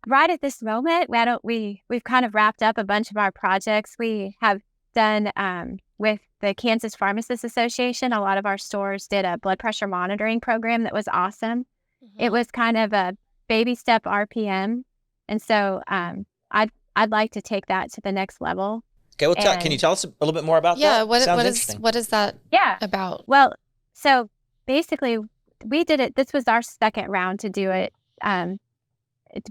right at this moment, we've kind of wrapped up a bunch of our projects. We have done with the Kansas Pharmacists Association. A lot of our stores did a blood pressure monitoring program that was awesome. It was kind of a baby step RPM, and so I'd like to take that to the next level. Okay, well, can you tell us a little bit more about that? What is that about? Well, so basically, we did it. This was our second round to do it.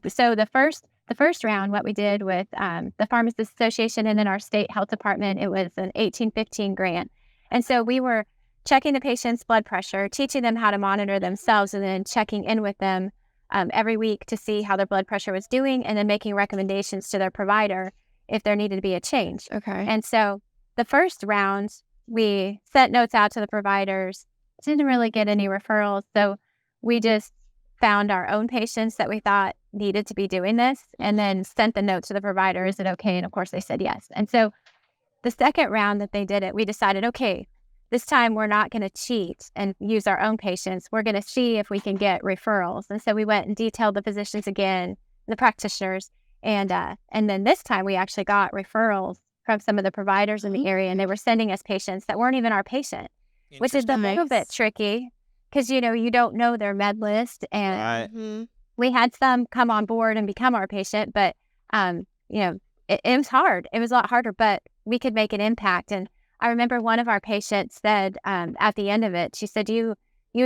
So the first round, what we did with the Pharmacists Association and then our state health department, it was an 1815 grant. And so we were checking the patient's blood pressure, teaching them how to monitor themselves, and then checking in with them every week to see how their blood pressure was doing, and then making recommendations to their provider if there needed to be a change. Okay. And so the first round, we sent notes out to the providers, didn't really get any referrals. So we just found our own patients that we thought needed to be doing this, and then sent the note to the provider, is it okay? And of course they said yes. And so the second round that they did it, we decided, okay, this time we're not going to cheat and use our own patients. We're going to see if we can get referrals. And so we went and detailed the physicians again, the practitioners, and then this time we actually got referrals from some of the providers in the area, and they were sending us patients that weren't even our patient, which is a little bit tricky because, you don't know their med list. And we had some come on board and become our patient, but, it was hard. It was a lot harder, but we could make an impact. And I remember one of our patients said at the end of it, she said, you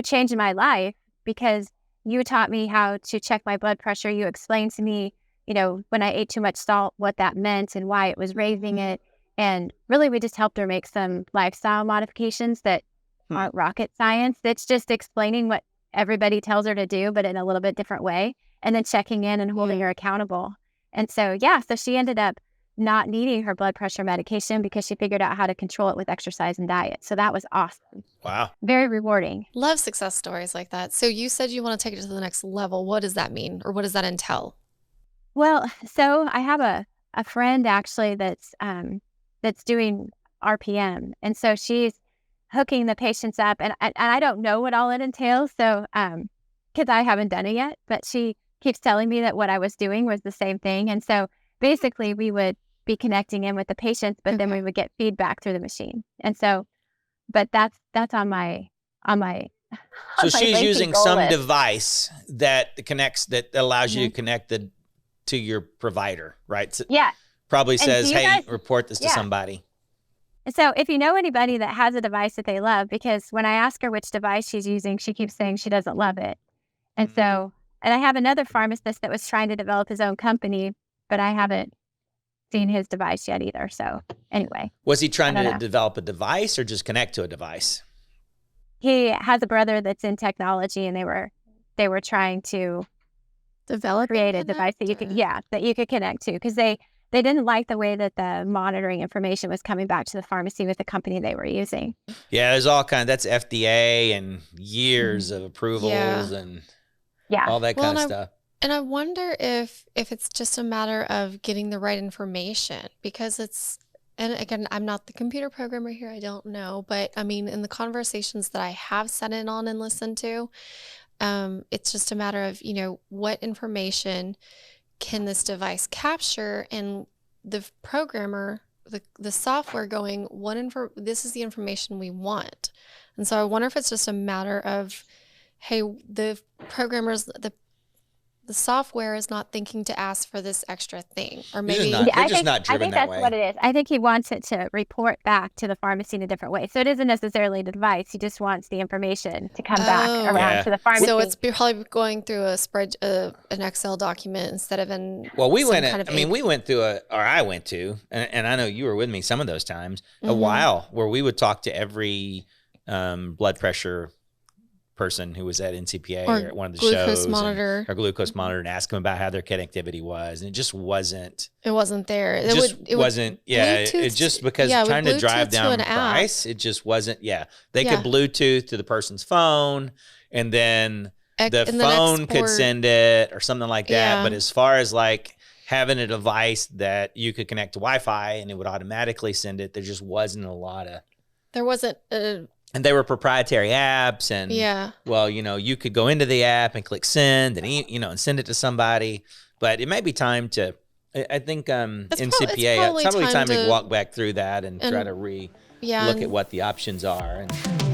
changed my life because you taught me how to check my blood pressure. You explained to me, when I ate too much salt, what that meant and why it was raising it. And really, we just helped her make some lifestyle modifications that aren't rocket science. It's just explaining what everybody tells her to do, but in a little bit different way, and then checking in and holding her accountable. And so, so she ended up not needing her blood pressure medication because she figured out how to control it with exercise and diet. So that was awesome. Wow. Very rewarding. Love success stories like that. So you said you want to take it to the next level. What does that mean, or what does that entail? Well, so I have a friend actually that's doing RPM. And so she's hooking the patients up, and I don't know what all it entails. So, because I haven't done it yet, but she keeps telling me that what I was doing was the same thing. And so basically we would be connecting in with the patients, but then we would get feedback through the machine. And so, but that's on my So she's using some device that allows you to connect to your provider, right? So probably says, hey, report this to somebody. So if you know anybody that has a device that they love, because when I ask her which device she's using, she keeps saying she doesn't love it. And so, and I have another pharmacist that was trying to develop his own company, but I haven't seen his device yet either. So anyway. Was he trying to develop a device or just connect to a device? He has a brother that's in technology, and they were trying to create a device that you could connect to, because they didn't like the way that the monitoring information was coming back to the pharmacy with the company they were using. Yeah, there's all that's FDA and years of approvals and all that kind of stuff. And I wonder if it's just a matter of getting the right information, because and again, I'm not the computer programmer here, I don't know, but I mean, in the conversations that I have sat in on and listened to, it's just a matter of, what information can this device capture, and the programmer, the software going, this is the information we want. And so I wonder if it's just a matter of, hey, the programmers, the software is not thinking to ask for this extra thing, or maybe they're just not driven that way. I think that's what it is. I think he wants it to report back to the pharmacy in a different way. So it isn't necessarily the device. He just wants the information to come back around to the pharmacy. So it's probably going through an Excel document instead of an. Well, we went through I went to, and I know you were with me some of those times, a while where we would talk to every blood pressure person who was at NCPA or at one of the shows, or glucose monitor, and ask them about how their connectivity was, and it just wasn't. It wasn't there. It wasn't. It just because trying to drive down price, it just wasn't. Yeah, they could Bluetooth to the person's phone, and then the phone could send it or something like that. But as far as having a device that you could connect to Wi-Fi and it would automatically send it, there just wasn't a lot of. There wasn't and they were proprietary apps, and you could go into the app and click send and and send it to somebody, But it may be time to, I think in It's CPA, probably it's probably time to to- walk back through that and try to look Yeah, at what the options are. And